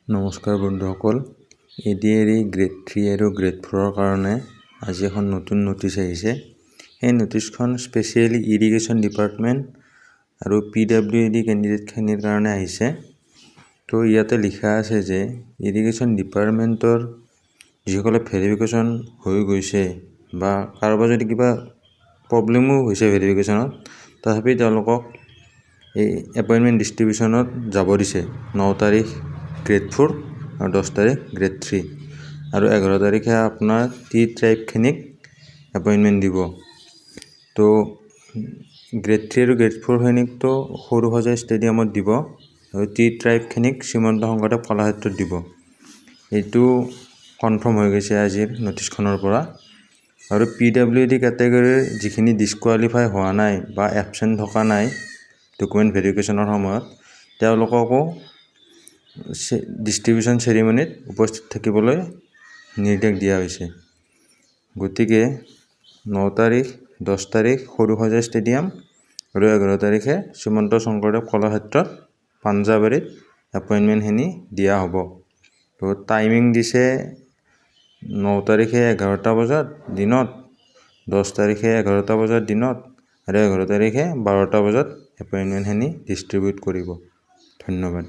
নমস্কাৰ বন্ধুসকল, ADAR grade 3 আৰু গ্ৰেড 4ৰ কাৰণে আজি এখন নতুন নটিচ আহিছে। এই নটিচখন স্পেচিয়েলি ইৰিগেশ্যন ডিপাৰ্টমেণ্ট আৰু PWD কেণ্ডিডেটখিনিৰ কাৰণে আহিছে। তো ইয়াতে লিখা আছে যে ইৰিগেশ্যন ডিপাৰ্টমেণ্টৰ যিসকলে ভেৰিফিকেশ্যন হৈ গৈছে বা কাৰোবাৰ যদি কিবা প্ৰব্লেমো হৈছে ভেৰিফিকেশ্যনত, তথাপি তেওঁলোকক এই এপইণ্টমেণ্ট ডিষ্ট্ৰিবিউশ্যনত যাব দিছে 9 তাৰিখ গ্ৰেড 4 আৰু 10 তাৰিখ গ্ৰেড 3 আৰু 11 তাৰিখে আপোনাৰ টি ট্ৰাইবখিনিক এপইণ্টমেণ্ট দিব। তো গ্ৰেড 3 আৰু গ্ৰেড 4খিনিকতো সৰুসজাই ষ্টেডিয়ামত দিব আৰু টি ট্ৰাইবখিনিক শ্ৰীমন্ত শংকৰদেৱ কলাক্ষেত্ৰত দিব। এইটো কনফাৰ্ম হৈ গৈছে আজিৰ নটিচখনৰ পৰা। আৰু PWD কেটেগৰীৰ যিখিনি ডিছকুৱালিফাই হোৱা নাই বা এবচেণ্ট থকা নাই ডকুমেণ্ট ভেৰিফিকেশ্যনৰ সময়ত, তেওঁলোককো ডিষ্ট্ৰিবিউশ্যন চেৰিমনীত উপস্থিত থাকিবলৈ নিৰ্দেশ দিয়া হৈছে। গতিকে 9 তাৰিখ 10 তাৰিখ সৰুসজাই ষ্টেডিয়াম আৰু 11 তাৰিখে শ্ৰীমন্ত শংকৰদেৱ কলাক্ষেত্ৰত পাঞ্জাবাৰীত এপইণ্টমেণ্টখিনি দিয়া হ'ব। তো টাইমিং দিছে 9 তাৰিখে 11টা বজাত দিনত, 10 তাৰিখে 11টা বজাত দিনত আৰু 11 তাৰিখে 12টা বজাত এপইণ্টমেণ্টখিনি ডিষ্ট্ৰিবিউট কৰিব। ধন্যবাদ।